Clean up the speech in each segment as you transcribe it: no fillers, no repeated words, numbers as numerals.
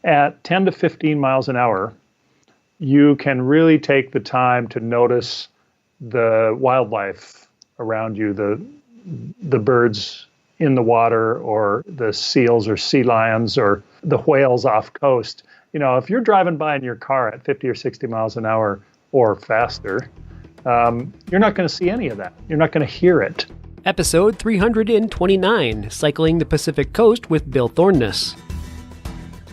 at 10 to 15 miles an hour, you can really take the time to notice the wildlife around you, the birds in the water, or the seals or sea lions or the whales off coast. If you're driving by in your car at 50 or 60 miles an hour or faster, you're not going to see any of that. You're not going to hear it. Episode 329, Cycling the Pacific Coast with Bill Thorness.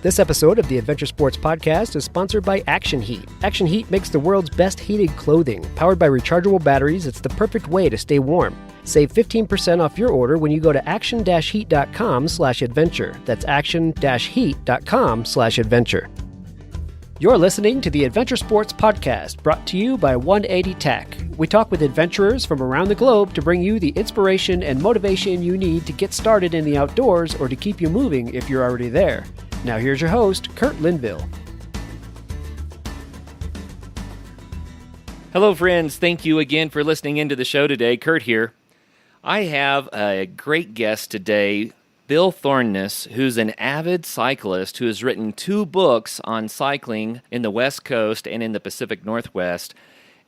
This episode of the Adventure Sports Podcast is sponsored by Action Heat. Action Heat makes the world's best heated clothing. Powered by rechargeable batteries, it's the perfect way to stay warm. Save 15% off your order when you go to action-heat.com/adventure. That's action-heat.com/adventure. You're listening to the Adventure Sports Podcast, brought to you by 180 Tech. We talk with adventurers from around the globe to bring you the inspiration and motivation you need to get started in the outdoors or to keep you moving if you're already there. Now here's your host, Kurt Linville. Hello, friends. Thank you again for listening into the show today. Kurt here. I have a great guest today, Bill Thorness, who's an avid cyclist who has written 2 books on cycling in the West Coast and in the Pacific Northwest.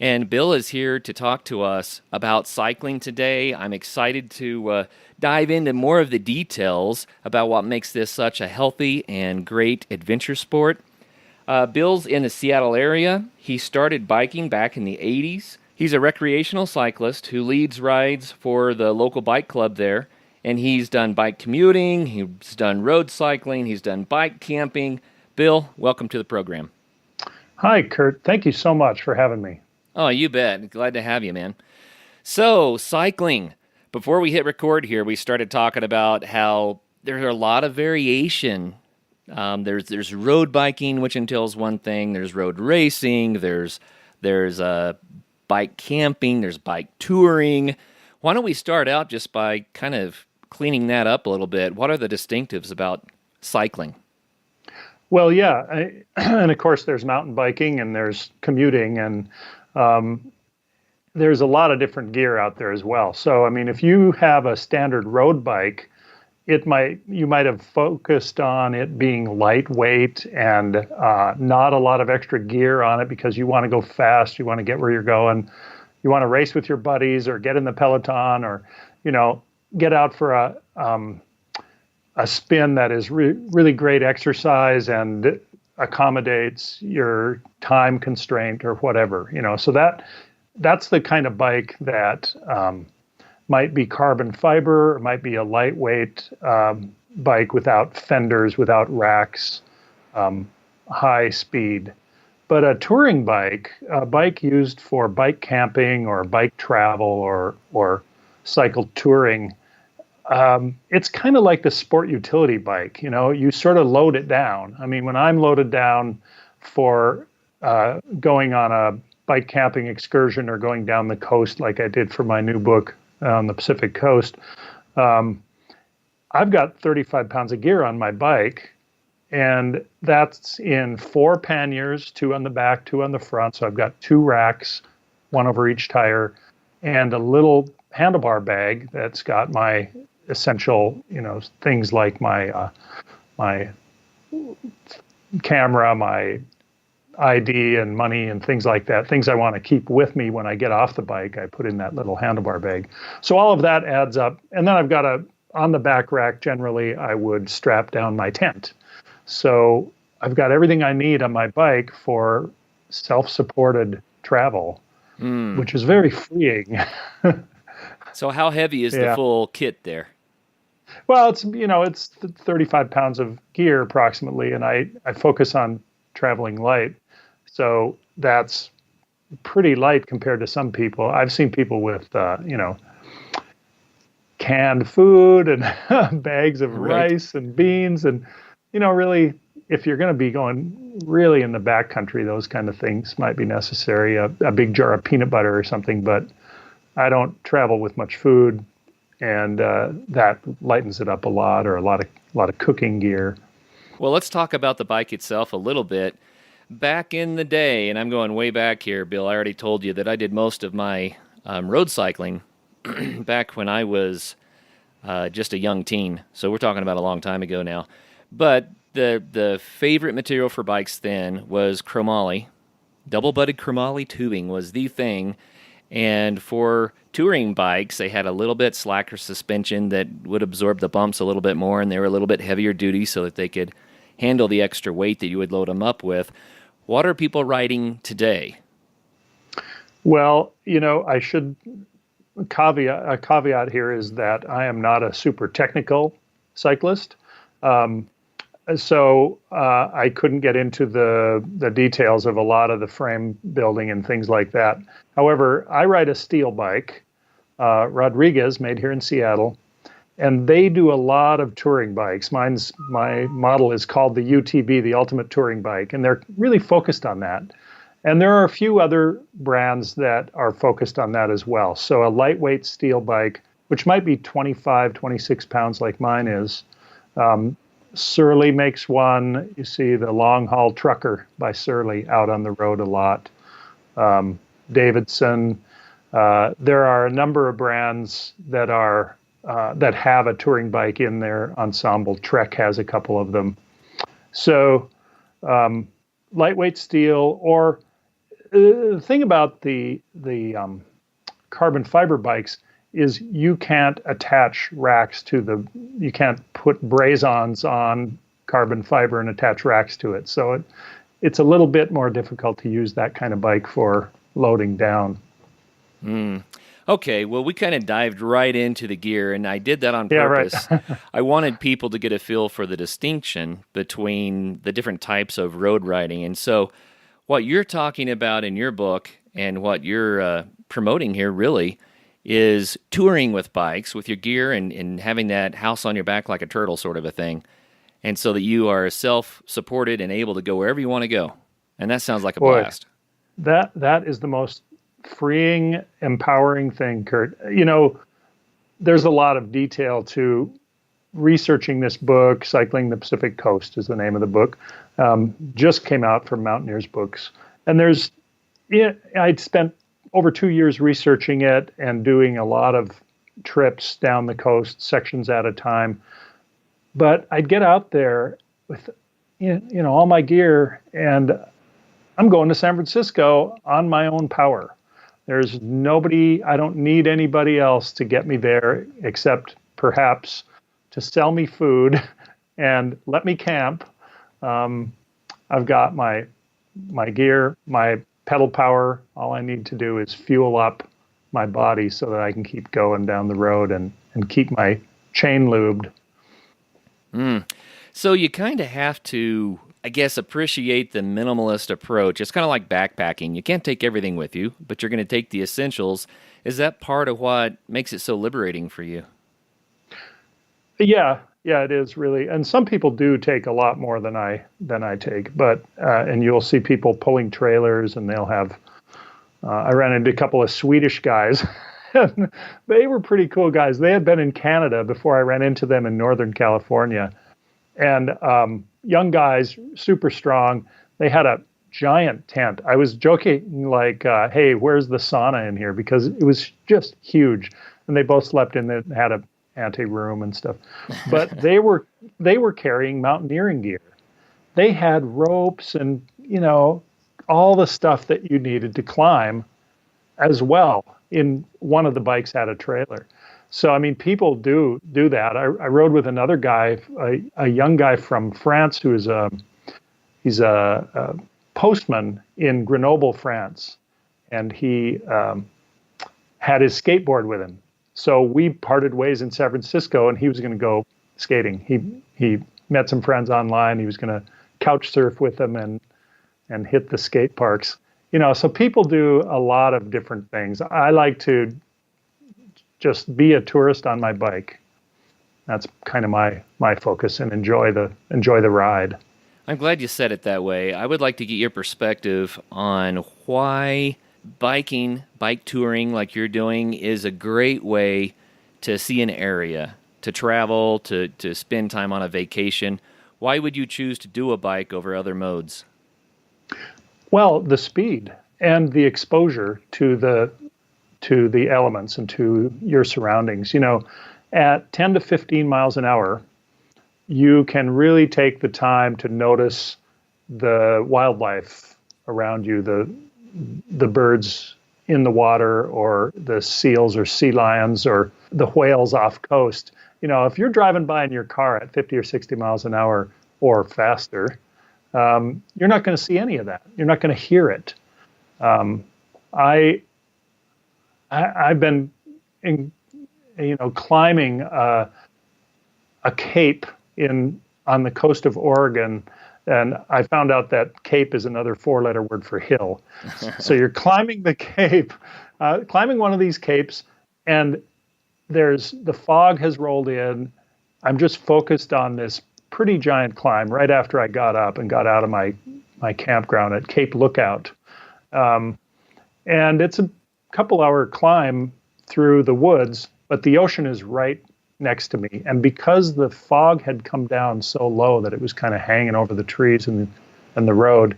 And Bill is here to talk to us about cycling today. I'm excited to dive into more of the details about what makes this such a healthy and great adventure sport. Bill's in the Seattle area. He started biking back in the 80s. He's a recreational cyclist who leads rides for the local bike club there. And he's done bike commuting, he's done road cycling, he's done bike camping. Bill, welcome to the program. Hi, Kurt. Thank you so much for having me. Oh, you bet. Glad to have you, man. So, cycling. Before we hit record here, we started talking about how there's a lot of variation. There's road biking, which entails one thing. There's road racing. There's bike camping. There's bike touring. Why don't we start out just by kind of cleaning that up a little bit? What are the distinctives about cycling? Well, yeah, and of course there's mountain biking and there's commuting, and there's a lot of different gear out there as well. So, I mean, if you have a standard road bike, you might have focused on it being lightweight and not a lot of extra gear on it because you want to go fast, you want to get where you're going, you want to race with your buddies or get in the peloton or, get out for a spin that is really great exercise and accommodates your time constraint or whatever, so that's the kind of bike that might be carbon fiber, or might be a lightweight bike without fenders, without racks, high speed. But a touring bike, a bike used for bike camping or bike travel or cycle touring, it's kind of like the sport utility bike. You sort of load it down. I mean, when I'm loaded down for going on a bike camping excursion or going down the coast like I did for my new book on the Pacific Coast, I've got 35 pounds of gear on my bike, and that's in 4 panniers, 2 on the back, 2 on the front. So I've got 2 racks, 1 over each tire, and a little handlebar bag that's got my essential, things like my camera, my ID and money and things like that, things I want to keep with me when I get off the bike, I put in that little handlebar bag. So all of that adds up. And then I've got on the back rack, generally, I would strap down my tent. So I've got everything I need on my bike for self-supported travel, which is very freeing. So how heavy is the full kit there? Well, it's 35 pounds of gear approximately, and I focus on traveling light. So that's pretty light compared to some people. I've seen people with, canned food and bags of rice and beans. And, really, if you're going to be going really in the backcountry, those kind of things might be necessary. A big jar of peanut butter or something, but I don't travel with much food, and that lightens it up a lot, or a lot of cooking gear. Well, let's talk about the bike itself a little bit. Back in the day, and I'm going way back here, Bill, I already told you that I did most of my road cycling back when I was just a young teen. So we're talking about a long time ago now. But The favorite material for bikes then was chromoly. Double-butted chromoly tubing was the thing. And for touring bikes, they had a little bit slacker suspension that would absorb the bumps a little bit more, and they were a little bit heavier duty so that they could handle the extra weight that you would load them up with. What are people riding today? Well, I should a caveat here is that I am not a super technical cyclist. So I couldn't get into the details of a lot of the frame building and things like that. However, I ride a steel bike, Rodriguez, made here in Seattle, and they do a lot of touring bikes. My model is called the UTB, the Ultimate Touring Bike, and they're really focused on that. And there are a few other brands that are focused on that as well. So a lightweight steel bike, which might be 25, 26 pounds like mine is. Surly makes one. You see the Long Haul Trucker by Surly out on the road a lot. Davidson. There are a number of brands that have a touring bike in their ensemble. Trek has a couple of them. So lightweight steel, or the thing about the carbon fiber bikes is you can't attach racks to you can't put braze-ons on carbon fiber and attach racks to it. So it's a little bit more difficult to use that kind of bike for loading down. Okay, well, we kind of dived right into the gear, and I did that on purpose. Yeah, right. I wanted people to get a feel for the distinction between the different types of road riding. And so what you're talking about in your book and what you're promoting here really is touring with bikes, with your gear and having that house on your back like a turtle sort of a thing, and so that you are self-supported and able to go wherever you want to go. And that sounds like a blast. That is the most freeing, empowering thing, Kurt. There's a lot of detail to researching this book. Cycling the Pacific Coast is the name of the book. Just came out from Mountaineers Books. And I'd spent over 2 years researching it and doing a lot of trips down the coast, sections at a time. But I'd get out there with, all my gear, and I'm going to San Francisco on my own power. There's nobody, I don't need anybody else to get me there except perhaps to sell me food and let me camp. I've got my gear, my pedal power. All I need to do is fuel up my body so that I can keep going down the road and keep my chain lubed. So you kind of have to, I guess, appreciate the minimalist approach. It's kind of like backpacking. You can't take everything with you, but you're going to take the essentials. Is that part of what makes it so liberating for you? Yeah, it is really. And some people do take a lot more than I take. But and you'll see people pulling trailers, and they'll have. I ran into a couple of Swedish guys. And they were pretty cool guys. They had been in Canada before I ran into them in Northern California, and young guys, super strong. They had a giant tent. I was joking like, "Hey, where's the sauna in here?" Because it was just huge, and they both slept in it. Had a ante-room and stuff, but they were carrying mountaineering gear. They had ropes and all the stuff that you needed to climb as well. In one of the bikes had a trailer. So, I mean, people do that. I rode with another guy, a young guy from France who's he's a postman in Grenoble, France, and he had his skateboard with him. So we parted ways in San Francisco, and he was going to go skating. He met some friends online. He was going to couch surf with them and hit the skate parks. So people do a lot of different things. I like to just be a tourist on my bike. That's kind of my focus, and enjoy the ride. I'm glad you said it that way. I would like to get your perspective on why bike touring like you're doing is a great way to see an area, to travel, to spend time on a vacation. Why would you choose to do a bike over other modes? Well, the speed and the exposure to the elements and to your surroundings. At 10 to 15 miles an hour, you can really take the time to notice the wildlife around you, the birds in the water, or the seals or sea lions or the whales off coast. If you're driving by in your car at 50 or 60 miles an hour or faster, you're not going to see any of that. You're not going to hear it. I've been climbing a cape on the coast of Oregon, and I found out that cape is another 4-letter word for hill. So you're climbing the cape, climbing one of these capes, and the fog has rolled in. I'm just focused on this pretty giant climb right after I got up and got out of my campground at Cape Lookout. And it's a couple-hour climb through the woods, but the ocean is right next to me. And because the fog had come down so low that it was kind of hanging over the trees and the road,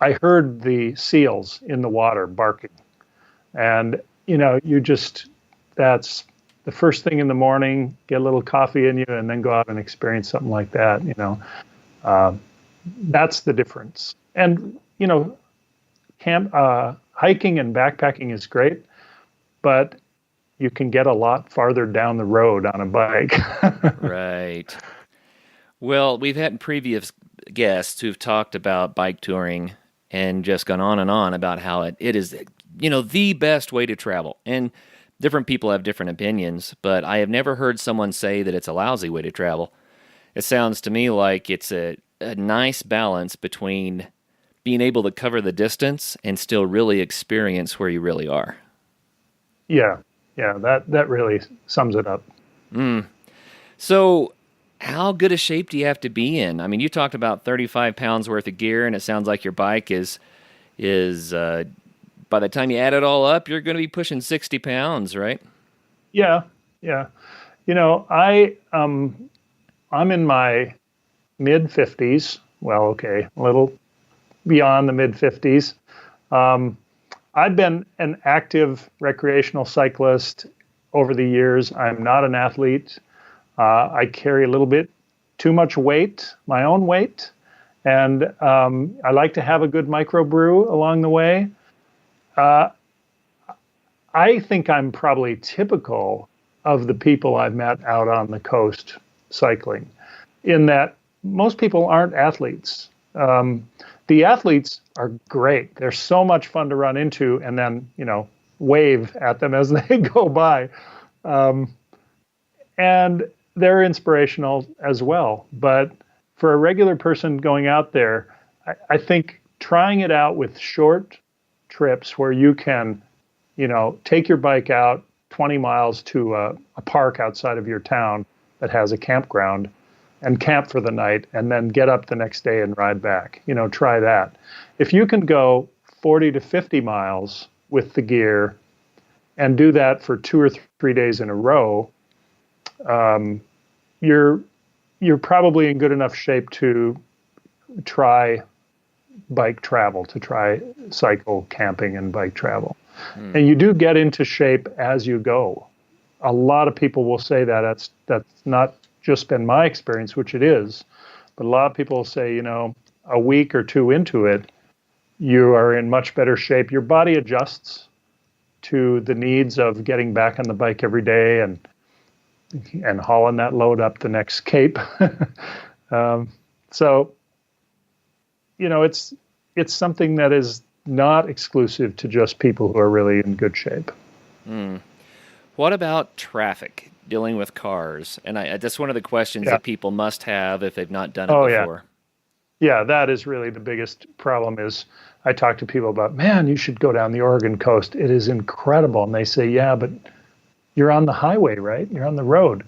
I heard the seals in the water barking. And, that's the first thing in the morning, get a little coffee in you, and then go out and experience something like that, That's the difference. And, hiking and backpacking is great, but you can get a lot farther down the road on a bike. Right. Well, we've had previous guests who've talked about bike touring and just gone on and on about how it is, the best way to travel. And different people have different opinions, but I have never heard someone say that it's a lousy way to travel. It sounds to me like it's a nice balance between being able to cover the distance and still really experience where you really are. Yeah, that really sums it up. So how good a shape do you have to be in? I mean, you talked about 35 pounds worth of gear, and it sounds like your bike is by the time you add it all up, you're going to be pushing 60 pounds, right? Yeah. I'm in my mid-50s. Well, okay, a little beyond the mid-50s. I've been an active recreational cyclist over the years. I'm not an athlete. I carry a little bit too much weight, my own weight, and I like to have a good microbrew along the way. I think I'm probably typical of the people I've met out on the coast cycling, in that most people aren't athletes. The athletes are great. They're so much fun to run into and then, wave at them as they go by. And they're inspirational as well. But for a regular person going out there, I think trying it out with short trips where you can, take your bike out 20 miles to a park outside of your town that has a campground and camp for the night and then get up the next day and ride back. Try that. If you can go 40 to 50 miles with the gear and do that for 2 or 3 days in a row, you're probably in good enough shape to try bike travel, to try cycle, camping, and bike travel. And you do get into shape as you go. A lot of people will say that. That's not just been my experience, which it is, but a lot of people say, a week or two into it, you are in much better shape. Your body adjusts to the needs of getting back on the bike every day and hauling that load up the next cape. So, it's something that is not exclusive to just people who are really in good shape. What about traffic, dealing with cars? And that's one of the questions that people must have if they've not done it before. Yeah, that is really the biggest problem. Is I talk to people about, man, you should go down the Oregon coast. It is incredible. And they say, yeah, but you're on the highway, right? You're on the road.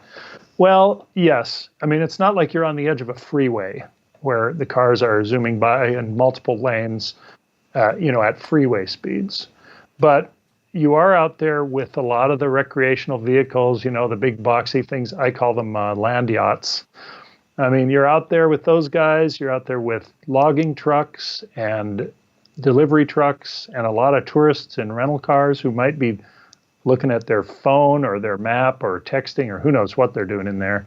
Well, yes. I mean, it's not like you're on the edge of a freeway where the cars are zooming by in multiple lanes, at freeway speeds. But you are out there with a lot of the recreational vehicles, the big boxy things. I call them land yachts. I mean, you're out there with those guys. You're out there with logging trucks and delivery trucks and a lot of tourists in rental cars who might be looking at their phone or their map or texting or who knows what they're doing in there.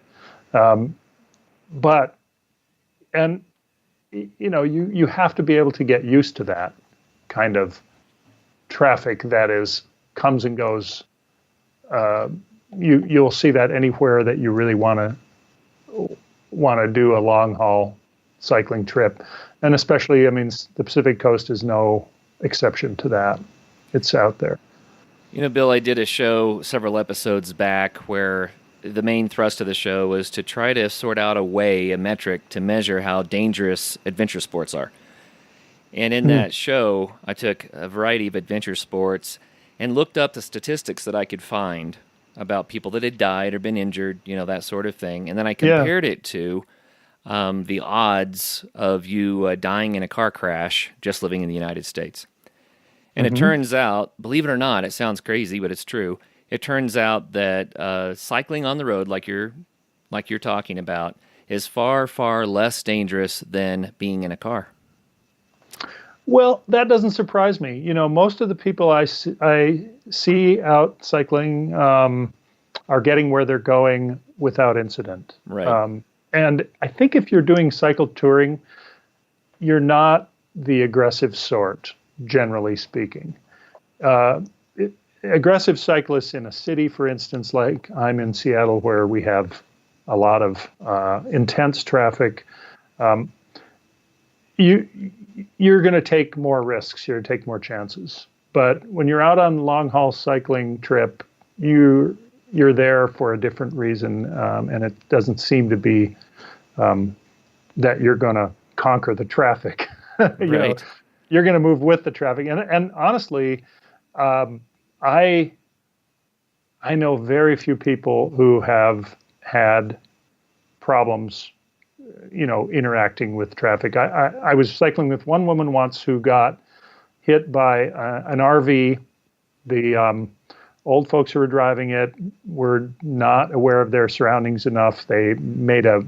but, and, you have to be able to get used to that kind of traffic that comes and goes. You'll see that anywhere that you really want to do a long haul cycling trip, and especially, the Pacific Coast is no exception to that. It's out there. Bill, I did a show several episodes back where the main thrust of the show was to try to sort out a metric to measure how dangerous adventure sports are. And in that show, I took a variety of adventure sports and looked up the statistics that I could find about people that had died or been injured, that sort of thing. And then I compared it to the odds of you dying in a car crash just living in the United States. And it turns out, believe it or not, it sounds crazy, but it's true. It turns out that cycling on the road, like you're talking about, is far, far less dangerous than being in a car. Well, that doesn't surprise me. Most of the people I see out cycling are getting where they're going without incident. Right. And I think if you're doing cycle touring, you're not the aggressive sort, generally speaking. Aggressive cyclists in a city, for instance, like I'm in Seattle, where we have a lot of intense traffic, you're going to take more risks. You're going to take more chances. But when you're out on a long haul cycling trip, you're there for a different reason, and it doesn't seem to be that you're going to conquer the traffic. Right. You're going to move with the traffic. And honestly, I know very few people who have had problems, interacting with traffic. I was cycling with one woman once who got hit by an RV. The old folks who were driving it were not aware of their surroundings enough. They made a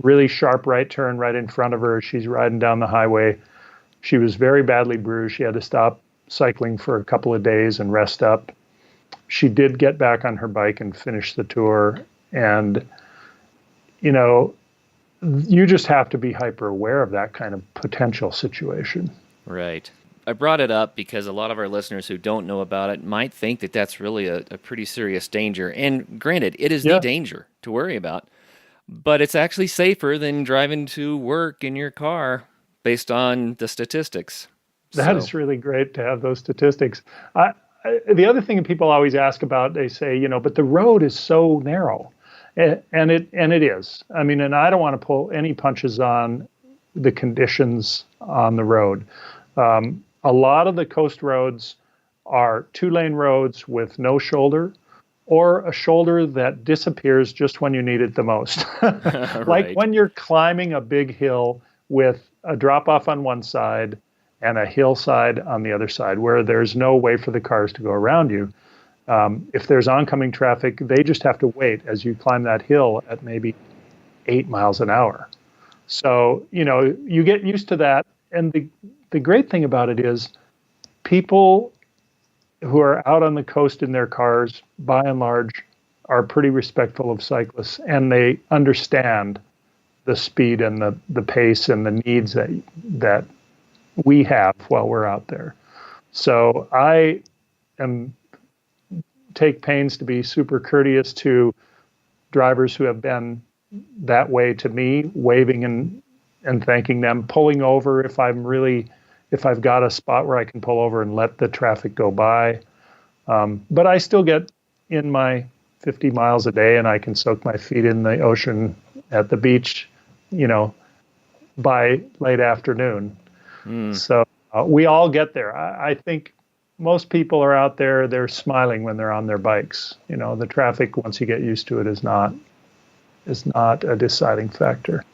really sharp right turn right in front of her. She's riding down the highway. She was very badly bruised. She had to stop cycling for a couple of days and rest up. She did get back on her bike and finish the tour. And, you just have to be hyper aware of that kind of potential situation. Right. I brought it up because a lot of our listeners who don't know about it might think that that's really a pretty serious danger. And granted, it is the danger to worry about, but it's actually safer than driving to work in your car based on the statistics. That is really great to have those statistics. The other thing that people always ask about, they say, but the road is so narrow. And it is. And I don't want to pull any punches on the conditions on the road. A lot of the coast roads are 2-lane roads with no shoulder, or a shoulder that disappears just when you need it the most. Like when you're climbing a big hill with a drop off on one side and a hillside on the other side, where there's no way for the cars to go around you. If there's oncoming traffic, they just have to wait as you climb that hill at maybe 8 miles an hour. So, you get used to that. And the great thing about it is people who are out on the coast in their cars, by and large, are pretty respectful of cyclists, and they understand the speed and the pace and the needs that we have while we're out there. So I take pains to be super courteous to drivers who have been that way to me, waving and thanking them, pulling over if I've got a spot where I can pull over and let the traffic go by. But I still get in my 50 miles a day, and I can soak my feet in the ocean at the beach, by late afternoon. So we all get there. I think most people are out there, they're smiling when they're on their bikes. The traffic, once you get used to it, is not a deciding factor.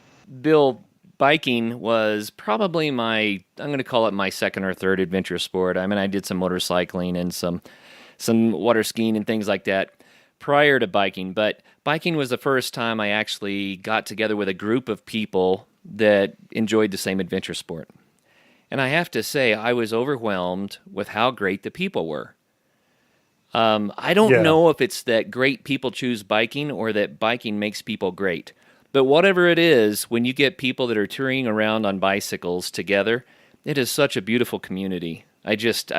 Bill, biking was probably I'm going to call it my second or third adventure sport. I did some motorcycling and some water skiing and things like that prior to biking, but biking was the first time I actually got together with a group of people that enjoyed the same adventure sport. And I have to say, I was overwhelmed with how great the people were. I don't know if it's that great people choose biking or that biking makes people great, But whatever it is, when you get people that are touring around on bicycles together, it is such a beautiful community. I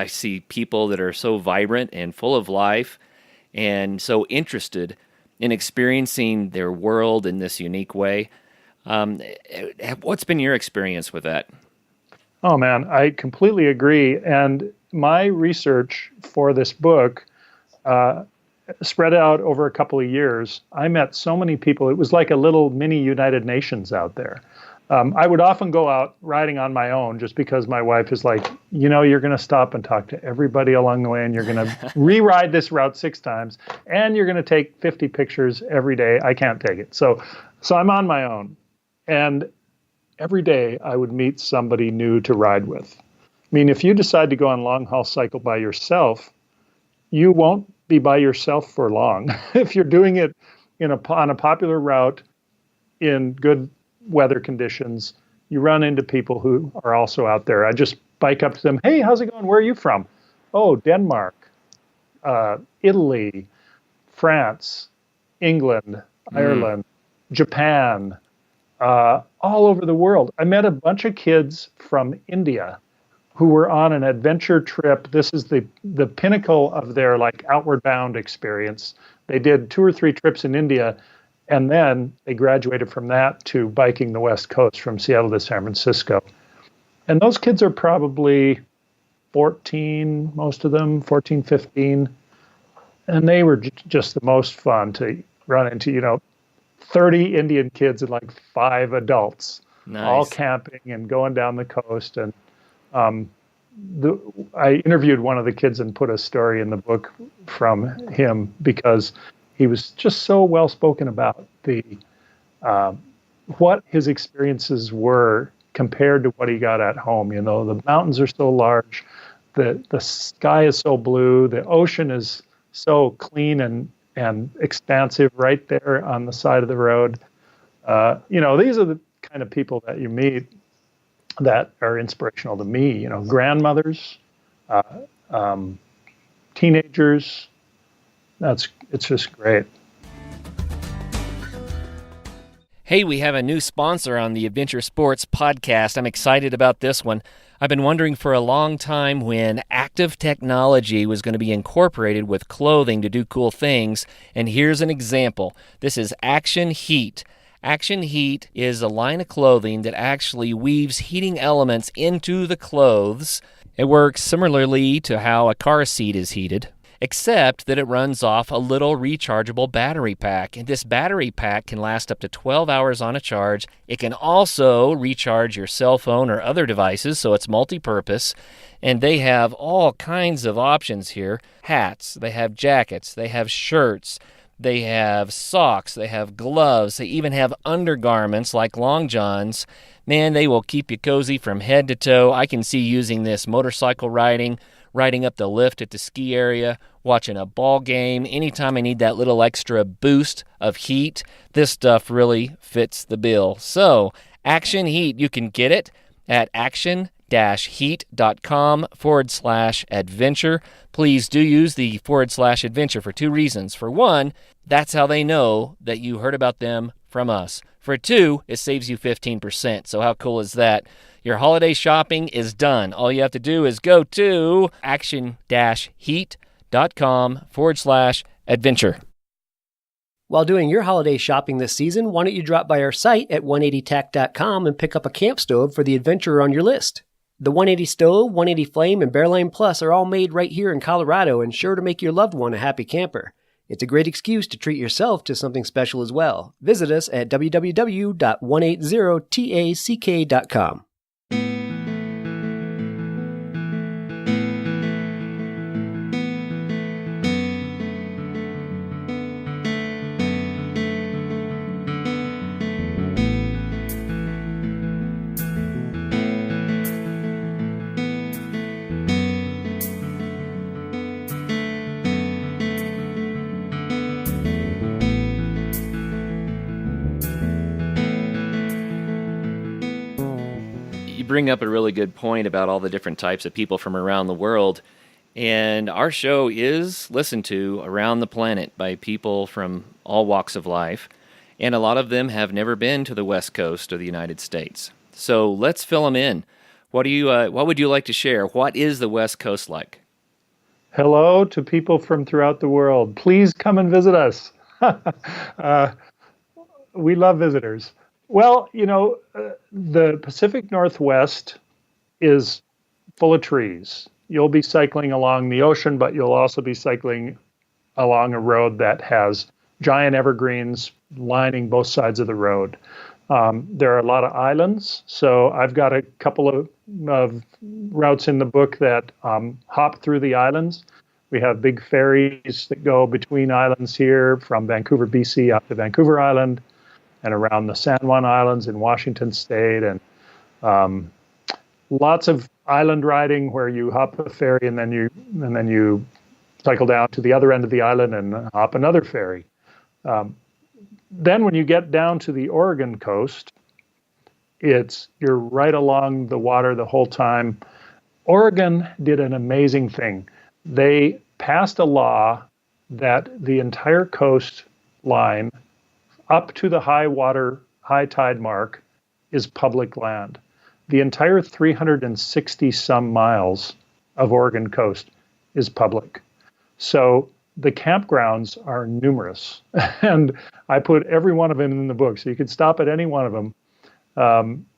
see people that are so vibrant and full of life and so interested in experiencing their world in this unique way. What's been your experience with that? Oh, man, I completely agree. And my research for this book spread out over a couple of years. I met so many people. It was like a little mini United Nations out there. I would often go out riding on my own just because my wife is like, you're going to stop and talk to everybody along the way, and you're going to re-ride this route 6 times, and you're going to take 50 pictures every day. I can't take it. So I'm on my own. And every day I would meet somebody new to ride with. I mean, if you decide to go on a long haul cycle by yourself, you won't be by yourself for long. If you're doing it on a popular route in good weather conditions, you run into people who are also out there. I just bike up to them. Hey, how's it going? Where are you from? Oh, Denmark, Italy, France, England, Ireland, Japan, all over the world. I met a bunch of kids from India who were on an adventure trip. This is the pinnacle of their outward bound experience. They did 2 or 3 trips in India, and then they graduated from that to biking the West Coast from Seattle to San Francisco. And those kids are probably 14, most of them, 14, 15. And they were just the most fun to run into, 30 Indian kids and 5 adults, nice, all camping and going down the coast. And I interviewed one of the kids and put a story in the book from him because he was just so well spoken about what his experiences were compared to what he got at home. The mountains are so large, the sky is so blue, the ocean is so clean and expansive right there on the side of the road. These are the kind of people that you meet that are inspirational to me. Grandmothers, teenagers. It's just great. Hey, we have a new sponsor on the Adventure Sports podcast. I'm excited about this one. I've been wondering for a long time when active technology was going to be incorporated with clothing to do cool things, and here's an example. This is Action Heat. Action Heat is a line of clothing that actually weaves heating elements into the clothes. It works similarly to how a car seat is heated, except that it runs off a little rechargeable battery pack. And this battery pack can last up to 12 hours on a charge. It can also recharge your cell phone or other devices, so it's multi-purpose. And they have all kinds of options here. Hats, they have jackets, they have shirts, they have socks, they have gloves, they even have undergarments like long johns. Man, they will keep you cozy from head to toe. I can see using this motorcycle riding up the lift at the ski area, watching a ball game. Anytime I need that little extra boost of heat, this stuff really fits the bill. So, Action Heat, you can get it at action-heat.com/adventure. Please do use the /adventure for 2 reasons. For one, that's how they know that you heard about them from us. For 2, it saves you 15%. So how cool is that? Your holiday shopping is done. All you have to do is go to action-heat.com/adventure. While doing your holiday shopping this season, why don't you drop by our site at 180tac.com and pick up a camp stove for the adventurer on your list. The 180 Stove, 180 Flame, and Bearline Plus are all made right here in Colorado and sure to make your loved one a happy camper. It's a great excuse to treat yourself to something special as well. Visit us at www.180tack.com. Bring up a really good point about all the different types of people from around the world, and our show is listened to around the planet by people from all walks of life, and a lot of them have never been to the West Coast of the United States. So let's fill them in. What would you like to share? What is the West Coast like? Hello to people from throughout the world. Please come and visit us. We love visitors. Well, the Pacific Northwest is full of trees. You'll be cycling along the ocean, but you'll also be cycling along a road that has giant evergreens lining both sides of the road. There are a lot of islands, so I've got a couple of routes in the book that hop through the islands. We have big ferries that go between islands here from Vancouver, BC, up to Vancouver Island and around the San Juan Islands in Washington State, and lots of island riding where you hop a ferry and then you cycle down to the other end of the island and hop another ferry. Then when you get down to the Oregon coast, you're right along the water the whole time. Oregon did an amazing thing. They passed a law that the entire coastline up to the high tide mark is public land. The entire 360 some miles of Oregon coast is public. So the campgrounds are numerous, and I put every one of them in the book, so you could stop at any one of them.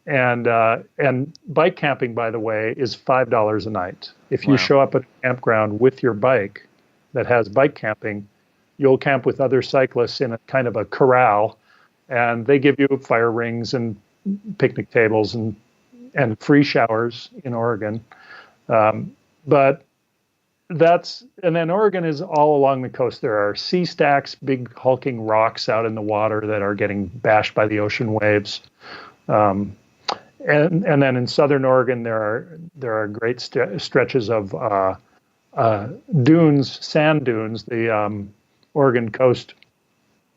And bike camping, by the way, is $5 a night. If you show up at a campground with your bike that has bike camping, you'll camp with other cyclists in a kind of a corral, and they give you fire rings and picnic tables and free showers in Oregon. And then Oregon is all along the coast. There are sea stacks, big hulking rocks out in the water that are getting bashed by the ocean waves. And then in southern Oregon, there are great stretches of dunes, sand dunes. The Oregon coast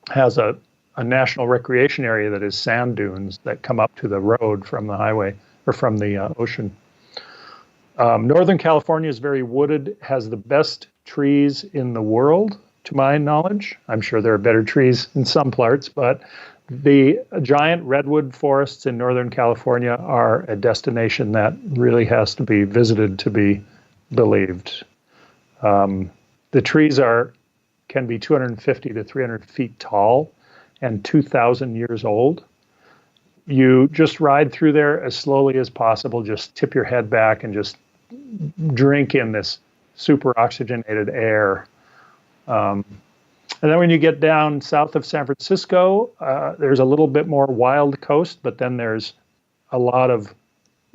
has a national recreation area that is sand dunes that come up to the road from the highway or from the ocean. Northern California is very wooded, has the best trees in the world, to my knowledge. I'm sure there are better trees in some parts, but the giant redwood forests in Northern California are a destination that really has to be visited to be believed. The trees can be 250 to 300 feet tall and 2,000 years old. You just ride through there as slowly as possible, just tip your head back and just drink in this super oxygenated air. And then when you get down south of San Francisco, there's a little bit more wild coast, but then there's a lot of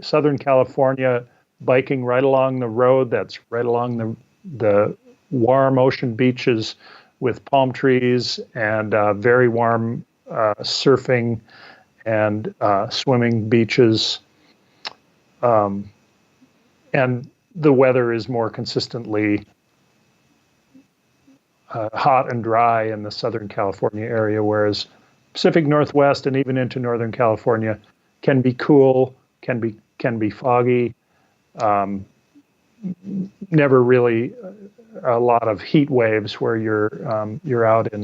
Southern California biking right along the road that's right along the warm ocean beaches with palm trees and very warm surfing and swimming beaches. And the weather is more consistently hot and dry in the Southern California area, whereas Pacific Northwest and even into Northern California can be cool, can be foggy. Never really a lot of heat waves where you're out in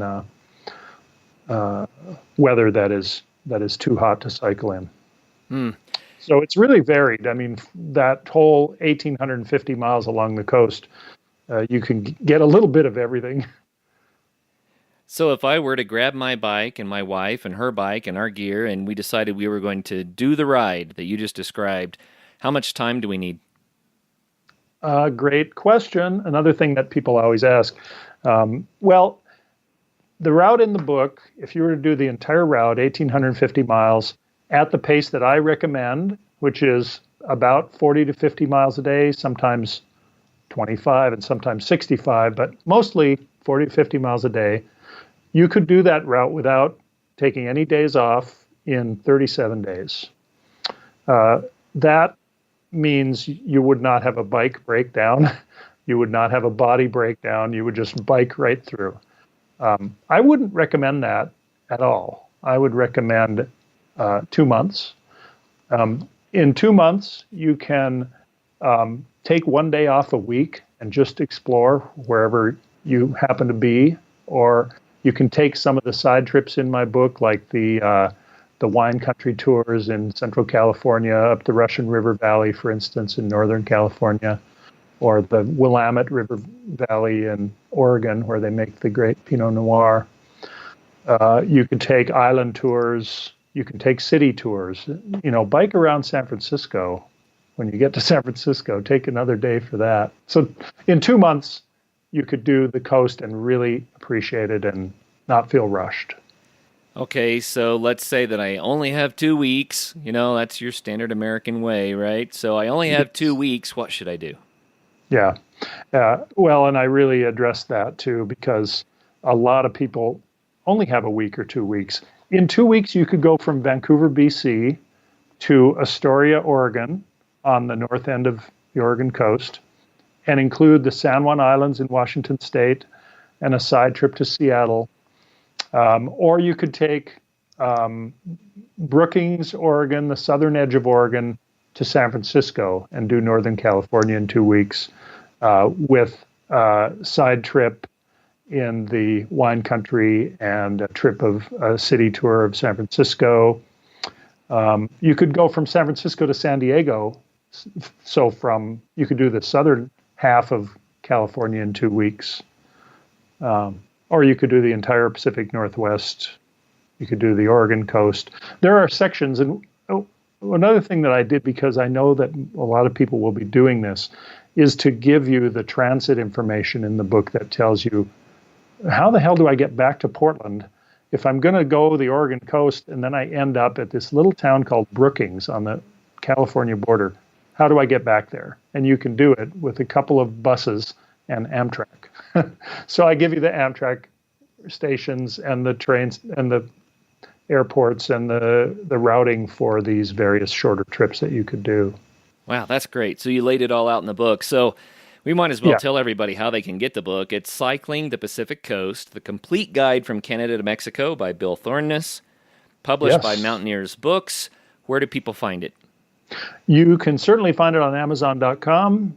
weather that is too hot to cycle in. Mm. So it's really varied. I mean, that whole 1,850 miles along the coast, you can get a little bit of everything. So if I were to grab my bike and my wife and her bike and our gear, and we decided we were going to do the ride that you just described, how much time do we need? Great question. Another thing that people always ask. Well, the route in the book, if you were to do the entire route, 1,850 miles, at the pace that I recommend, which is about 40 to 50 miles a day, sometimes 25 and sometimes 65, but mostly 40 to 50 miles a day, you could do that route without taking any days off in 37 days. That means you would not have a bike breakdown. You would not have a body breakdown. You would just bike right through. I wouldn't recommend that at all. I would recommend 2 months. In 2 months, you can take 1 day off a week and just explore wherever you happen to be, or You can take some of the side trips in my book, like the wine country tours in Central California, up the Russian River Valley, for instance, in Northern California, or the Willamette River Valley in Oregon, where they make the great Pinot Noir. You can take island tours. You can take city tours. Bike around San Francisco. When you get to San Francisco, take another day for that. So in 2 months, you could do the coast and really appreciate it and not feel rushed. Okay, so let's say that I only have 2 weeks. That's your standard American way, right? So I only have 2 weeks. What should I do? Yeah. Well, and I really addressed that too, because a lot of people only have a week or 2 weeks. In 2 weeks, you could go from Vancouver, BC to Astoria, Oregon, on the north end of the Oregon coast, and include the San Juan Islands in Washington State and a side trip to Seattle. Or you could take Brookings, Oregon, the southern edge of Oregon, to San Francisco and do Northern California in 2 weeks with a side trip in the wine country and a city tour of San Francisco. You could go from San Francisco to San Diego. So you could do the southern half of California in 2 weeks. Or you could do the entire Pacific Northwest. You could do the Oregon coast. There are sections, and another thing that I did, because I know that a lot of people will be doing this, is to give you the transit information in the book that tells you, how the hell do I get back to Portland if I'm going to go the Oregon coast and then I end up at this little town called Brookings on the California border? How do I get back there? And you can do it with a couple of buses and Amtrak. So I give you the Amtrak stations and the trains and the airports and the routing for these various shorter trips that you could do. Wow, that's great. So you laid it all out in the book. So we might as well tell everybody how they can get the book. It's Cycling the Pacific Coast, the complete guide from Canada to Mexico by Bill Thorness, published by Mountaineers Books. Where do people find it? You can certainly find it on Amazon.com.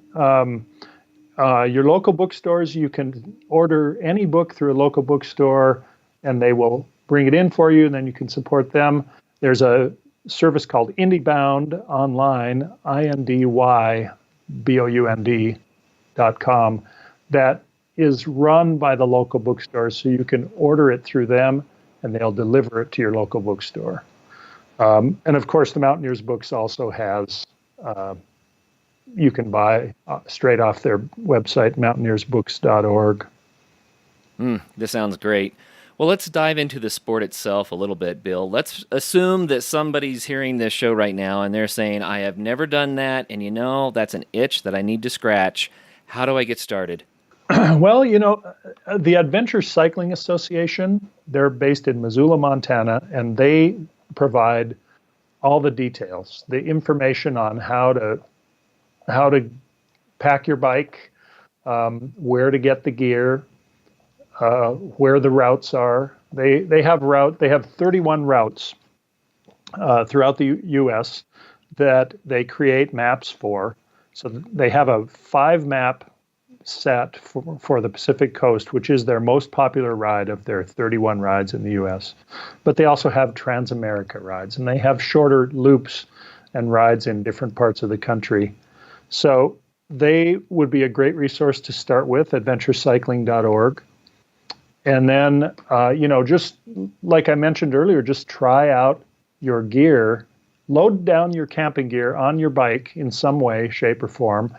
Your local bookstores, you can order any book through a local bookstore, and they will bring it in for you, and then you can support them. There's a service called IndieBound online, INDYBOUND.com, that is run by the local bookstores, so you can order it through them, and they'll deliver it to your local bookstore. And of course, the Mountaineers Books also has, you can buy straight off their website, mountaineersbooks.org. This sounds great. Well, let's dive into the sport itself a little bit, Bill. Let's assume that somebody's hearing this show right now and they're saying, I have never done that, and that's an itch that I need to scratch. How do I get started? Well, the Adventure Cycling Association, they're based in Missoula, Montana, and they provide all the details, the information on how to pack your bike, where to get the gear, where the routes are. They have 31 routes throughout the U.S. that they create maps for. So they have a 5-map set for the Pacific Coast, which is their most popular ride of their 31 rides in the U.S. But they also have Transamerica rides, and they have shorter loops and rides in different parts of the country. So they would be a great resource to start with, adventurecycling.org. And then, just like I mentioned earlier, just try out your gear, load down your camping gear on your bike in some way, shape, or form,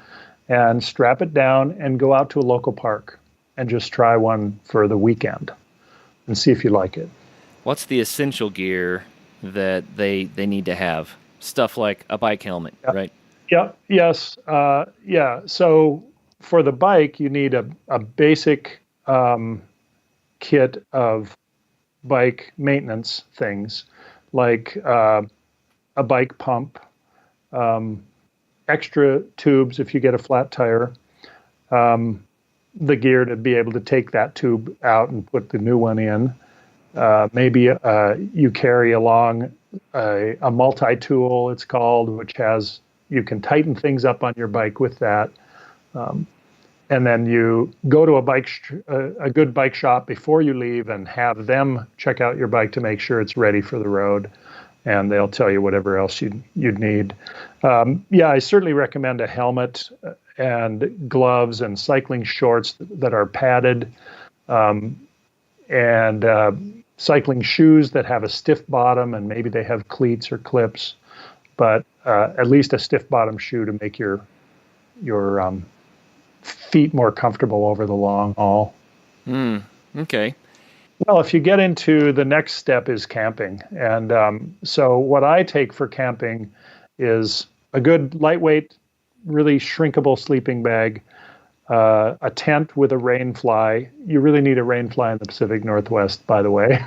and strap it down and go out to a local park and just try one for the weekend and see if you like it. What's the essential gear that they need to have? Stuff like a bike helmet, right? Yeah. Yes. So for the bike, you need a basic kit of bike maintenance things, like a bike pump, extra tubes if you get a flat tire, the gear to be able to take that tube out and put the new one in. Maybe you carry along a multi-tool, it's called, which has, you can tighten things up on your bike with that. and then you go to a good bike shop before you leave and have them check out your bike to make sure it's ready for the road, and they'll tell you whatever else you'd need. I certainly recommend a helmet and gloves and cycling shorts that are padded, and cycling shoes that have a stiff bottom, and maybe they have cleats or clips, but at least a stiff bottom shoe to make your feet more comfortable over the long haul. Okay. Well, if you get into the next step is camping. And so what I take for camping is a good lightweight, really shrinkable sleeping bag, a tent with a rain fly. You really need a rain fly in the Pacific Northwest, by the way.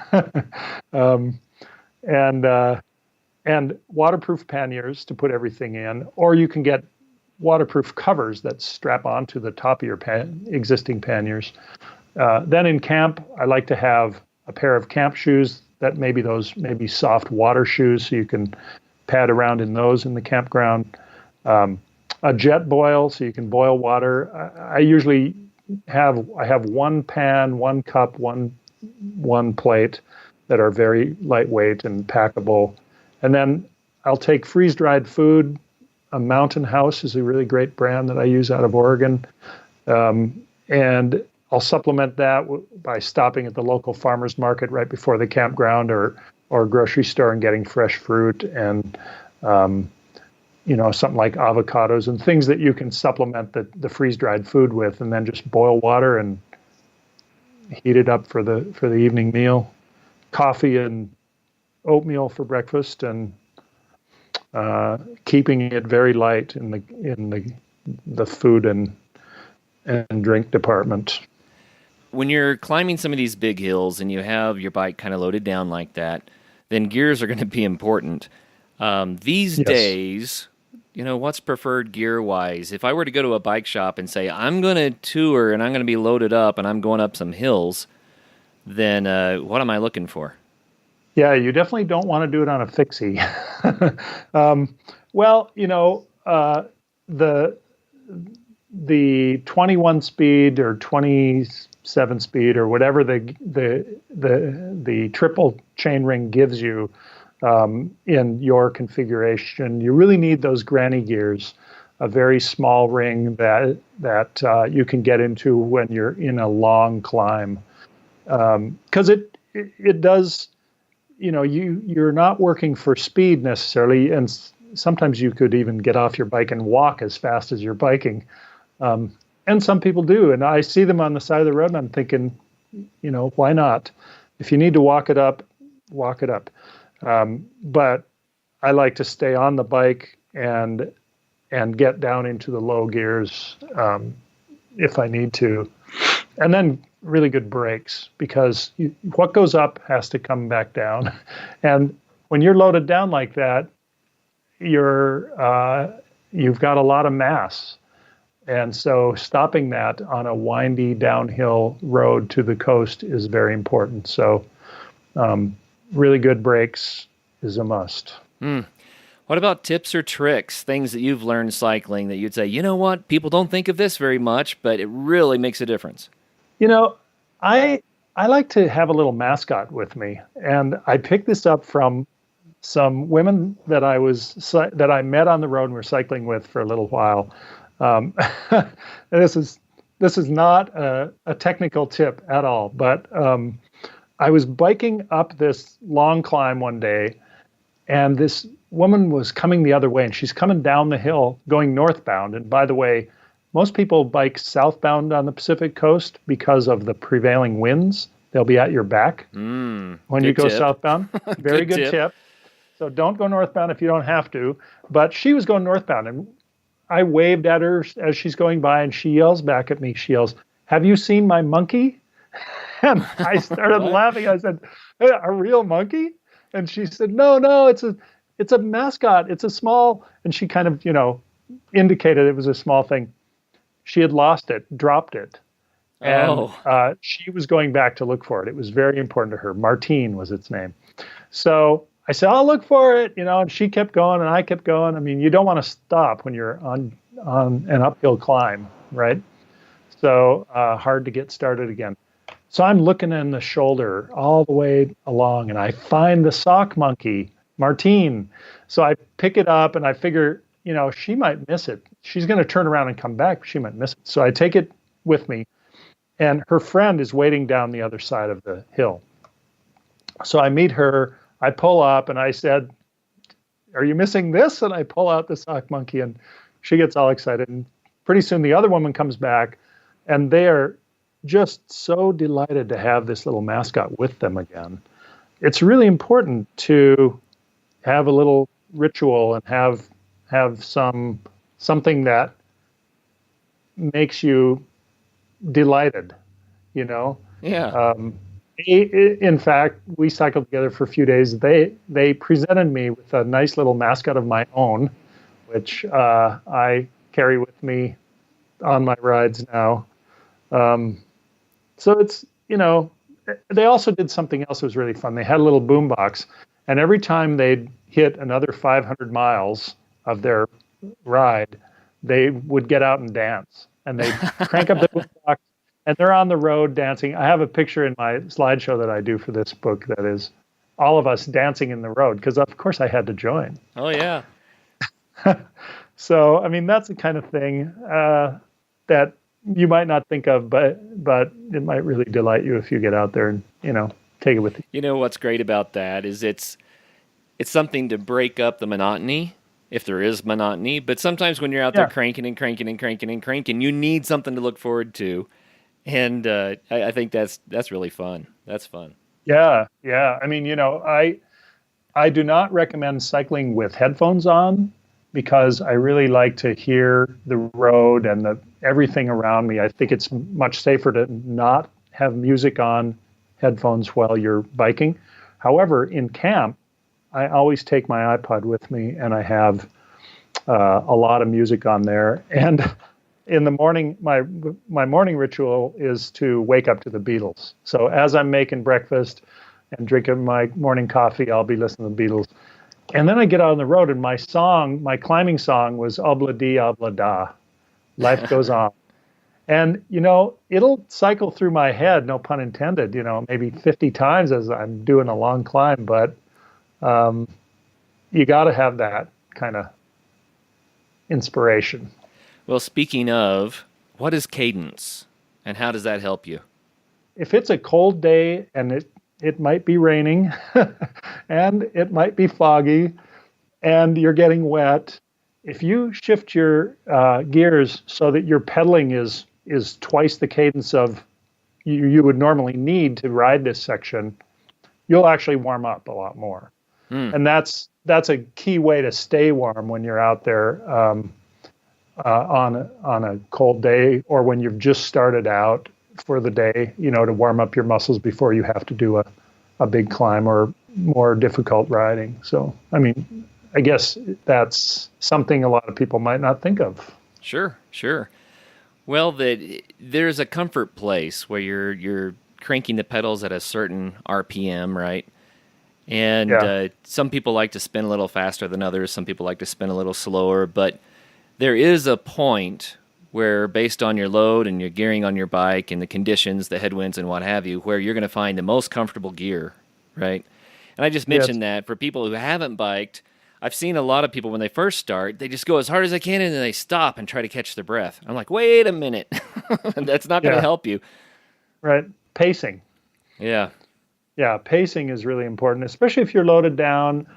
And waterproof panniers to put everything in, or you can get waterproof covers that strap onto the top of your existing panniers. Then in camp, I like to have a pair of camp shoes that maybe soft water shoes, so you can pad around in those in the campground. A jet boil, so you can boil water. I usually have one pan, one cup, one plate that are very lightweight and packable. And then I'll take freeze-dried food. A Mountain House is a really great brand that I use out of Oregon. And I'll supplement that by stopping at the local farmer's market right before the campground or grocery store and getting fresh fruit and, something like avocados and things that you can supplement the freeze-dried food with, and then just boil water and heat it up for the evening meal. Coffee and oatmeal for breakfast, and keeping it very light in the food and drink department. When you're climbing some of these big hills and you have your bike kind of loaded down like that, then gears are going to be important. These days, what's preferred gear-wise? If I were to go to a bike shop and say, I'm going to tour and I'm going to be loaded up and I'm going up some hills, then what am I looking for? Yeah, you definitely don't want to do it on a fixie. The 21 speed or 27 speed or whatever the triple chainring gives you in your configuration, you really need those granny gears, a very small ring that you can get into when you're in a long climb, because it does. You're not working for speed necessarily, and sometimes you could even get off your bike and walk as fast as you're biking. And some people do, and I see them on the side of the road, and I'm thinking, why not? If you need to walk it up, walk it up. But I like to stay on the bike and get down into the low gears if I need to. And then really good brakes, because what goes up has to come back down. And when you're loaded down like that, you've got a lot of mass. And so stopping that on a windy downhill road to the coast is very important. So really good brakes is a must. What about tips or tricks, things that you've learned cycling that you'd say, you know what, people don't think of this very much, but it really makes a difference? I like to have a little mascot with me, and I picked this up from some women that I met on the road and were cycling with for a little while. This is not a technical tip at all, but I was biking up this long climb one day, and this woman was coming the other way, and she's coming down the hill going northbound. And by the way, most people bike southbound on the Pacific coast because of the prevailing winds. They'll be at your back when you go southbound. Very good tip. So don't go northbound if you don't have to. But she was going northbound, and I waved at her as she's going by, and she yells back at me. She yells, "Have you seen my monkey?" And I started laughing. I said, "A real monkey?" And she said, "No, it's a mascot. It's a small," and she kind of, indicated it was a small thing. She had lost it, dropped it. And she was going back to look for it. It was very important to her. Martine was its name. So I said, "I'll look for it," and she kept going and I kept going. I mean, you don't want to stop when you're on an uphill climb, right? So hard to get started again. So I'm looking in the shoulder all the way along, and I find the sock monkey, Martine. So I pick it up, and I figure, she might miss it. She's going to turn around and come back, but she might miss it. So I take it with me, and her friend is waiting down the other side of the hill. So I meet her, I pull up, and I said, "Are you missing this?" And I pull out the sock monkey, and she gets all excited. And pretty soon the other woman comes back, and they are just so delighted to have this little mascot with them again. It's really important to have a little ritual and have something that makes you delighted, Yeah. In fact, we cycled together for a few days. They presented me with a nice little mascot of my own, which I carry with me on my rides now. So it's, they also did something else that was really fun. They had a little boombox, and every time they'd hit another 500 miles of their ride, they would get out and dance. And they crank up the boombox, and they're on the road dancing. I have a picture in my slideshow that I do for this book that is all of us dancing in the road, because of course I had to join. Oh, yeah. So, I mean, that's the kind of thing that you might not think of, but it might really delight you if you get out there and, take it with you. You know what's great about that is it's something to break up the monotony, if there is monotony. But sometimes when you're out there cranking and cranking and cranking and cranking, you need something to look forward to. And I think that's really fun. That's fun. Yeah. I mean, I do not recommend cycling with headphones on, because I really like to hear the road and everything around me. I think it's much safer to not have music on headphones while you're biking. However, in camp, I always take my iPod with me, and I have a lot of music on there. And in the morning, my morning ritual is to wake up to the Beatles. So as I'm making breakfast and drinking my morning coffee, I'll be listening to the Beatles. And then I get out on the road, and my climbing song was Obla Di Obla Da. Life goes on. And, it'll cycle through my head, no pun intended, maybe 50 times as I'm doing a long climb. But you got to have that kind of inspiration. Well, speaking of, what is cadence, and how does that help you? If it's a cold day and it might be raining and it might be foggy and you're getting wet, if you shift your gears so that your pedaling is twice the cadence of you would normally need to ride this section, you'll actually warm up a lot more. And that's a key way to stay warm when you're out there on a cold day, or when you've just started out for the day, to warm up your muscles before you have to do a big climb or more difficult riding. So, I mean, I guess that's something a lot of people might not think of. Sure. Well, there's a comfort place where you're cranking the pedals at a certain RPM, right? And some people like to spin a little faster than others. Some people like to spin a little slower. But there is a point where, based on your load and your gearing on your bike and the conditions, the headwinds and what have you, where you're going to find the most comfortable gear, right? And I just mentioned that for people who haven't biked, I've seen a lot of people when they first start, they just go as hard as they can and then they stop and try to catch their breath. I'm like, wait a minute. That's not going to help you. Right. Pacing. Yeah. Yeah, pacing is really important, especially if you're loaded down,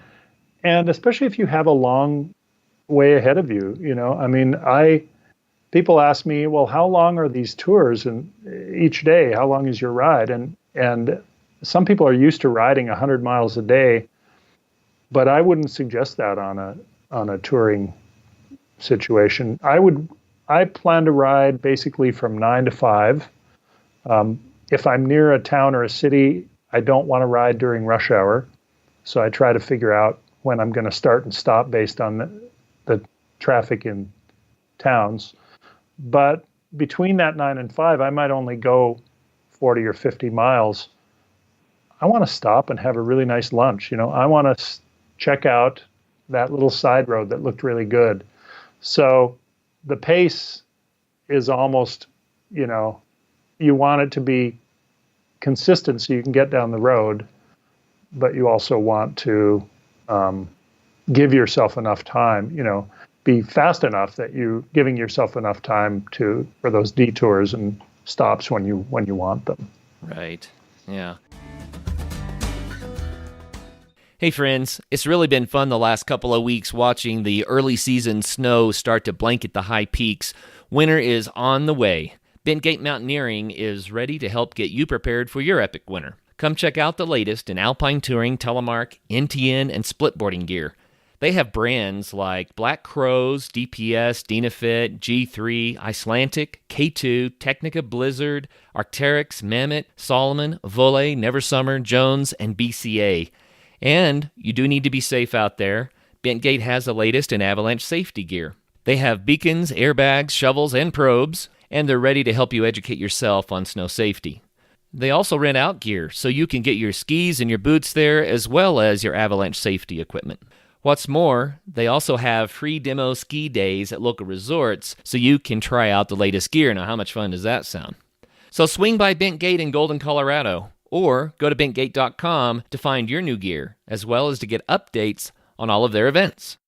and especially if you have a long way ahead of you. I mean, people ask me, well, how long are these tours, and each day, how long is your ride? And some people are used to riding 100 miles a day, but I wouldn't suggest that on a touring situation. I plan to ride basically from 9 to 5. If I'm near a town or a city, I don't want to ride during rush hour, so I try to figure out when I'm going to start and stop based on the traffic in towns. But between that 9 and 5, I might only go 40 or 50 miles. I want to stop and have a really nice lunch. I want to check out that little side road that looked really good. So the pace is almost you know, you want it to be consistent so you can get down the road, but you also want to give yourself enough time, you know, be fast enough that you giving yourself enough time for those detours and stops when you want them. Right. Yeah. Hey friends, it's really been fun the last couple of weeks watching the early season snow start to blanket the high peaks. Winter is on the way. Bentgate Mountaineering is ready to help get you prepared for your epic winter. Come check out the latest in alpine touring, telemark, NTN, and splitboarding gear. They have brands like Black Crows, DPS, Dynafit, G3, Icelantic, K2, Technica Blizzard, Arc'teryx, Mammoth, Solomon, Volley, Neversummer, Jones, and BCA. And you do need to be safe out there. Bentgate has the latest in avalanche safety gear. They have beacons, airbags, shovels, and probes, and they're ready to help you educate yourself on snow safety. They also rent out gear, so you can get your skis and your boots there, as well as your avalanche safety equipment. What's more, they also have free demo ski days at local resorts, so you can try out the latest gear. Now, how much fun does that sound? So swing by Bentgate in Golden, Colorado, or go to bentgate.com to find your new gear, as well as to get updates on all of their events.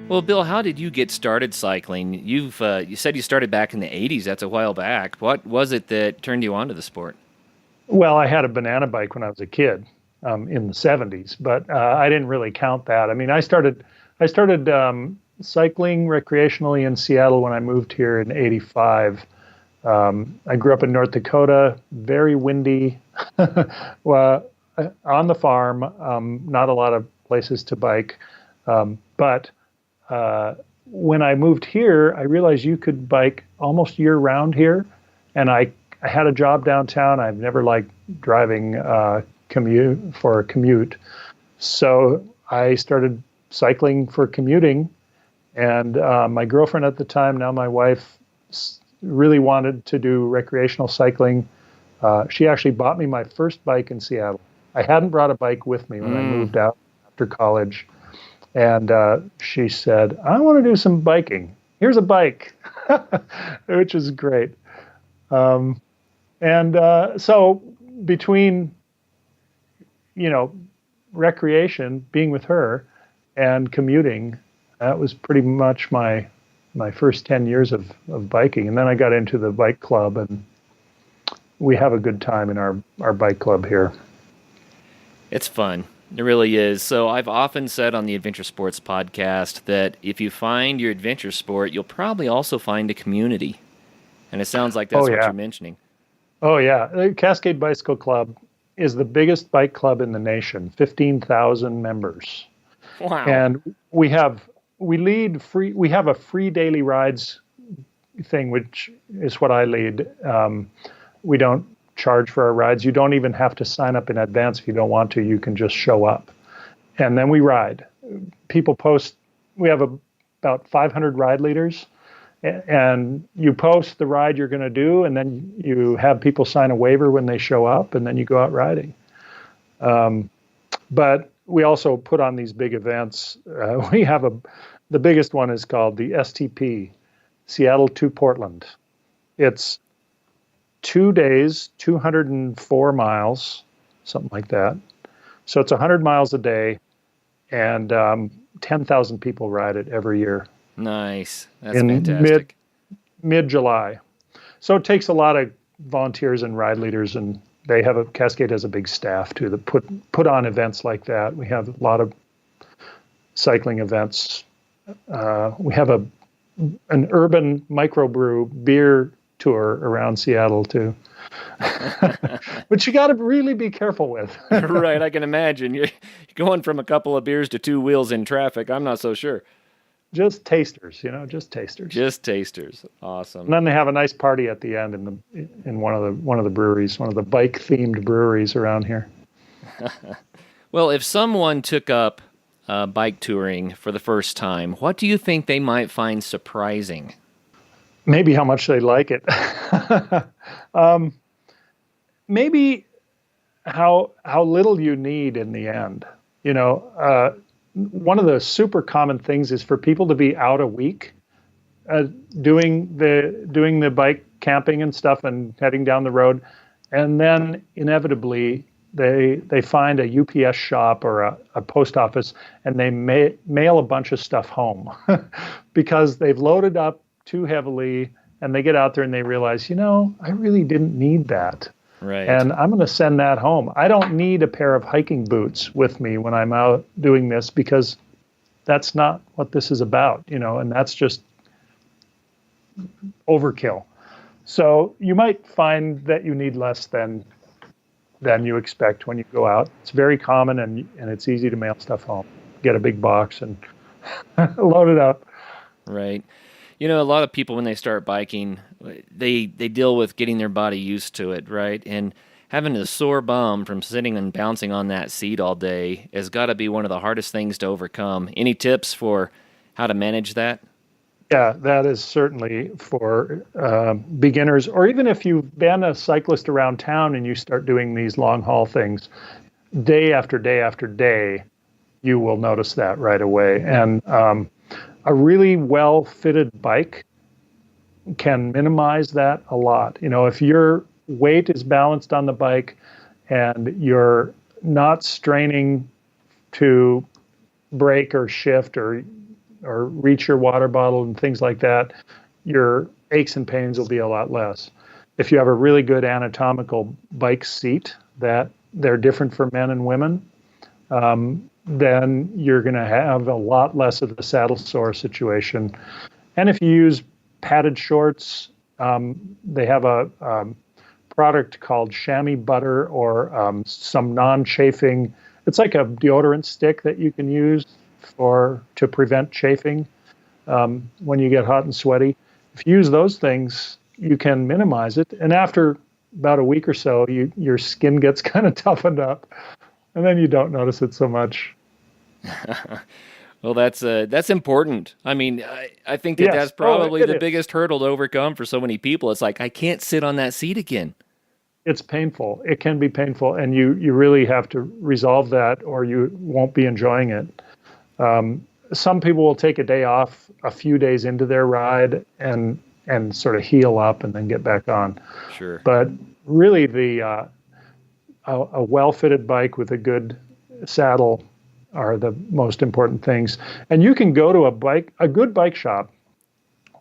Well, Bill, how did you get started cycling? You said you started back in the 80s. That's a while back. What was it that turned you on to the sport? Well, I had a banana bike when I was a kid in the 70s, but I didn't really count that. I mean, I started cycling recreationally in Seattle when I moved here in '85. I grew up in North Dakota, very windy, well, on the farm, not a lot of places to bike, but when I moved here, I realized you could bike almost year round here. And I had a job downtown. I've never liked driving for a commute. So I started cycling for commuting. And my girlfriend at the time, now my wife, really wanted to do recreational cycling. She actually bought me my first bike in Seattle. I hadn't brought a bike with me when I moved out after college. And she said, I want to do some biking. Here's a bike, which is great. So between, recreation, being with her, and commuting, that was pretty much my first 10 years of biking. And then I got into the bike club, and we have a good time in our bike club here. It's fun. It really is. So I've often said on the Adventure Sports podcast that if you find your adventure sport, you'll probably also find a community. And it sounds like that's what you're mentioning. Oh, yeah. The Cascade Bicycle Club is the biggest bike club in the nation, 15,000 members. Wow. And we have a free daily rides thing, which is what I lead. We don't charge for our rides. You don't even have to sign up in advance if you don't want to. You can just show up. And then we ride. People post, we have about 500 ride leaders, and you post the ride you're going to do, and then you have people sign a waiver when they show up, and then you go out riding. But we also put on these big events. We have the biggest one is called the STP, Seattle to Portland. It's 2 days, 204 miles, something like that. So it's 100 miles a day, and 10,000 people ride it every year. Nice. That's fantastic. Mid-July. So it takes a lot of volunteers and ride leaders, and Cascade has a big staff too that put on events like that. We have a lot of cycling events. We have an urban microbrew beer tour around Seattle too, which you got to really be careful with. Right, I can imagine. You're going from a couple of beers to two wheels in traffic. I'm not so sure. just tasters, just tasters. Just tasters. Awesome. And then they have a nice party at the end in one of the breweries, one of the bike themed breweries around here. Well, if someone took up bike touring for the first time, what do you think they might find surprising? Maybe how much they like it. Maybe how little you need in the end. One of the super common things is for people to be out a week doing the bike camping and stuff and heading down the road, and then inevitably they find a UPS shop or a post office and they mail a bunch of stuff home because they've loaded up too heavily, and they get out there and they realize, I really didn't need that. Right. And I'm going to send that home. I don't need a pair of hiking boots with me when I'm out doing this because that's not what this is about, and that's just overkill. So you might find that you need less than you expect when you go out. It's very common and it's easy to mail stuff home. Get a big box and load it up. Right. A lot of people when they start biking, they deal with getting their body used to it, right? And having a sore bum from sitting and bouncing on that seat all day has got to be one of the hardest things to overcome. Any tips for how to manage that? Yeah, that is certainly for beginners, or even if you've been a cyclist around town and you start doing these long haul things day after day after day, you will notice that right away. And a really well-fitted bike can minimize that a lot. If your weight is balanced on the bike and you're not straining to brake or shift or reach your water bottle and things like that, your aches and pains will be a lot less. If you have a really good anatomical bike seat that they're different for men and women, then you're going to have a lot less of the saddle sore situation. And if you use padded shorts, they have a product called chamois butter or some non-chafing. It's like a deodorant stick that you can use to prevent chafing when you get hot and sweaty. If you use those things, you can minimize it. And after about a week or so, your skin gets kind of toughened up, and then you don't notice it so much. Well, that's important. I mean, I think that's probably the biggest hurdle to overcome for so many people. It's like, I can't sit on that seat again. It's painful. It can be painful, and you really have to resolve that, or you won't be enjoying it. Some people will take a day off a few days into their ride and sort of heal up and then get back on. Sure. But really, a well-fitted bike with a good saddle are the most important things. And you can go to a good bike shop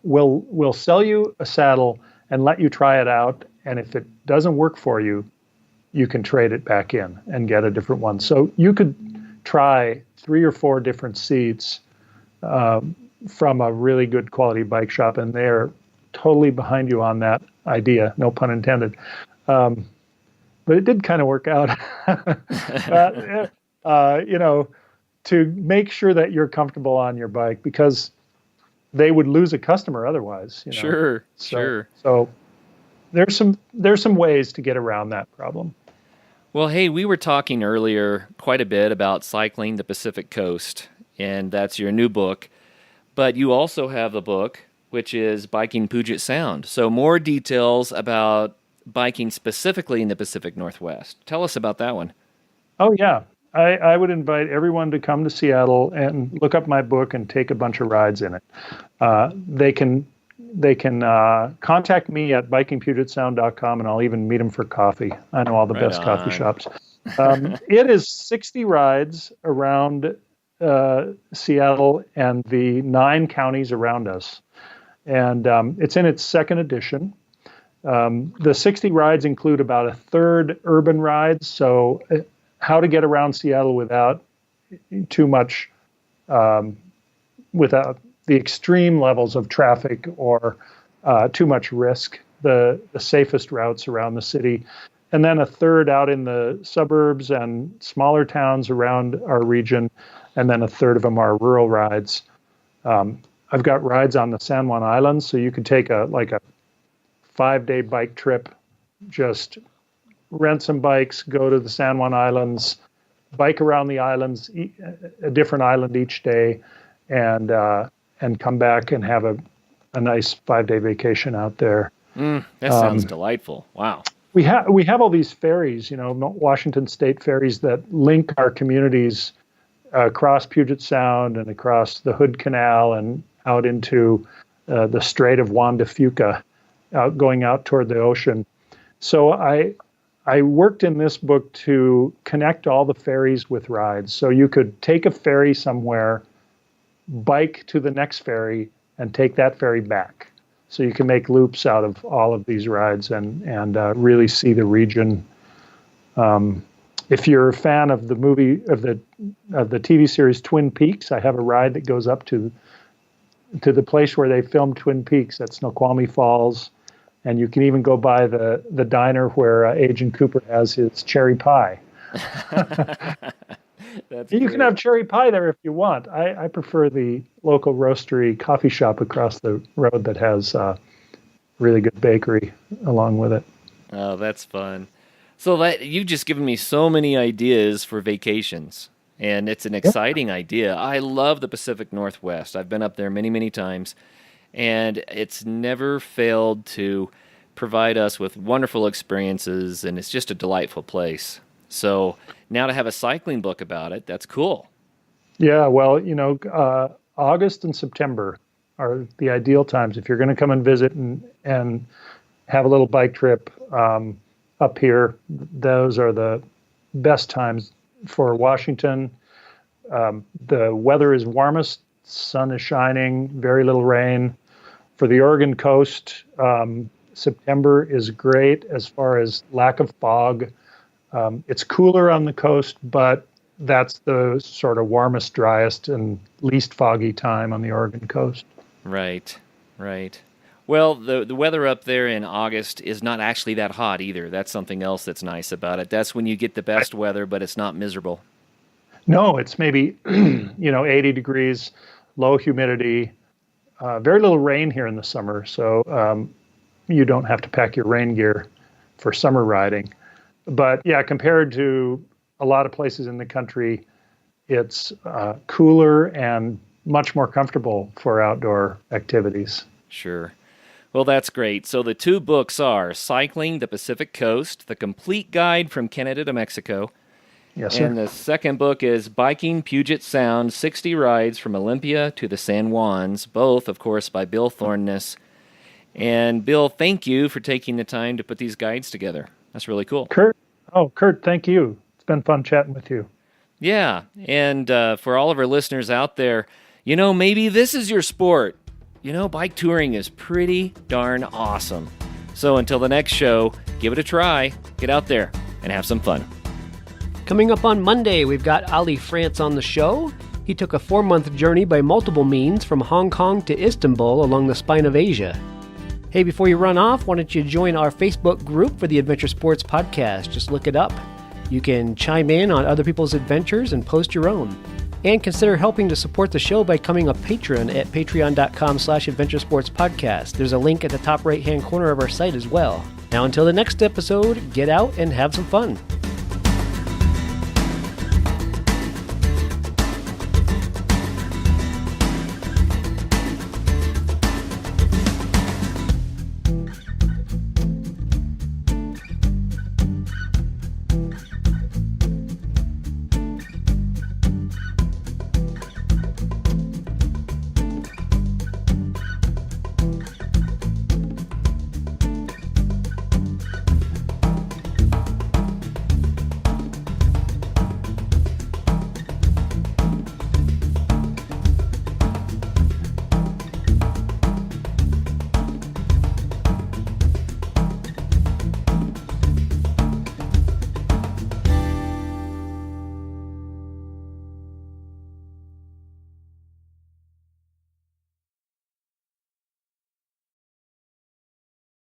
will sell you a saddle and let you try it out. And if it doesn't work for you, you can trade it back in and get a different one. So you could try 3 or 4 different seats from a really good quality bike shop, and they're totally behind you on that idea, no pun intended. But it did kind of work out. To make sure that you're comfortable on your bike, because they would lose a customer otherwise. Sure. So there's some ways to get around that problem. Well, hey, we were talking earlier quite a bit about cycling the Pacific Coast, and that's your new book. But you also have a book, which is Biking Puget Sound. So more details about biking specifically in the Pacific Northwest. Tell us about that one. Oh, yeah. I would invite everyone to come to Seattle and look up my book and take a bunch of rides in it. They can contact me at bikingpugetsound.com, and I'll even meet them for coffee. I know all the best coffee shops. It is 60 rides around Seattle and the 9 counties around us. And it's in its 2nd edition. The 60 rides include about a third urban rides, so how to get around Seattle without too much, without the extreme levels of traffic or too much risk, the safest routes around the city. And then a third out in the suburbs and smaller towns around our region. And then a third of them are rural rides. I've got rides on the San Juan Islands, so you could take a 5-day bike trip, just rent some bikes, go to the San Juan Islands, bike around the islands, a different island each day, and come back and have a nice 5-day vacation out there. That sounds delightful. Wow. We have all these ferries, Washington State ferries that link our communities across Puget Sound and across the Hood Canal and out into the Strait of Juan de Fuca, going out toward the ocean. So I worked in this book to connect all the ferries with rides. So you could take a ferry somewhere, bike to the next ferry, and take that ferry back. So you can make loops out of all of these rides and really see the region. If you're a fan of the movie of the TV series Twin Peaks, I have a ride that goes up to the place where they filmed Twin Peaks at Snoqualmie Falls, and you can even go by the diner where Agent Cooper has his cherry pie. You can have cherry pie there if you want. I prefer the local roastery coffee shop across the road that has really good bakery along with it. Oh, that's fun. So you've just given me so many ideas for vacations, and it's an exciting idea. I love the Pacific Northwest. I've been up there many, many times, and it's never failed to provide us with wonderful experiences, and it's just a delightful place. So now to have a cycling book about it, that's cool. Yeah, well, August and September are the ideal times if you're going to come and visit and have a little bike trip up here. Those are the best times for Washington. The weather is warmest, sun is shining, very little rain. For the Oregon coast, September is great as far as lack of fog. It's cooler on the coast, but that's the sort of warmest, driest, and least foggy time on the Oregon coast. Right. Well, the weather up there in August is not actually that hot either. That's something else that's nice about it. That's when you get the best weather, but it's not miserable. No, it's maybe 80 degrees, low humidity, very little rain here in the summer, so you don't have to pack your rain gear for summer riding. But yeah, compared to a lot of places in the country, it's cooler and much more comfortable for outdoor activities. Sure. Well, that's great. So the two books are Cycling the Pacific Coast, The Complete Guide from Canada to Mexico. Yes, sir. And the second book is Biking Puget Sound, 60 Rides from Olympia to the San Juans, both, of course, by Bill Thorness. And Bill, thank you for taking the time to put these guides together. That's really cool. Kurt, thank you. It's been fun chatting with you. Yeah, and for all of our listeners out there, maybe this is your sport. Bike touring is pretty darn awesome. So until the next show, give it a try, get out there, and have some fun. Coming up on Monday, we've got Ali France on the show. He took a 4-month journey by multiple means from Hong Kong to Istanbul along the spine of Asia. Hey, before you run off, why don't you join our Facebook group for the Adventure Sports Podcast? Just look it up. You can chime in on other people's adventures and post your own. And consider helping to support the show by becoming a patron at patreon.com/adventuresportspodcast. There's a link at the top right-hand corner of our site as well. Now, until the next episode, get out and have some fun.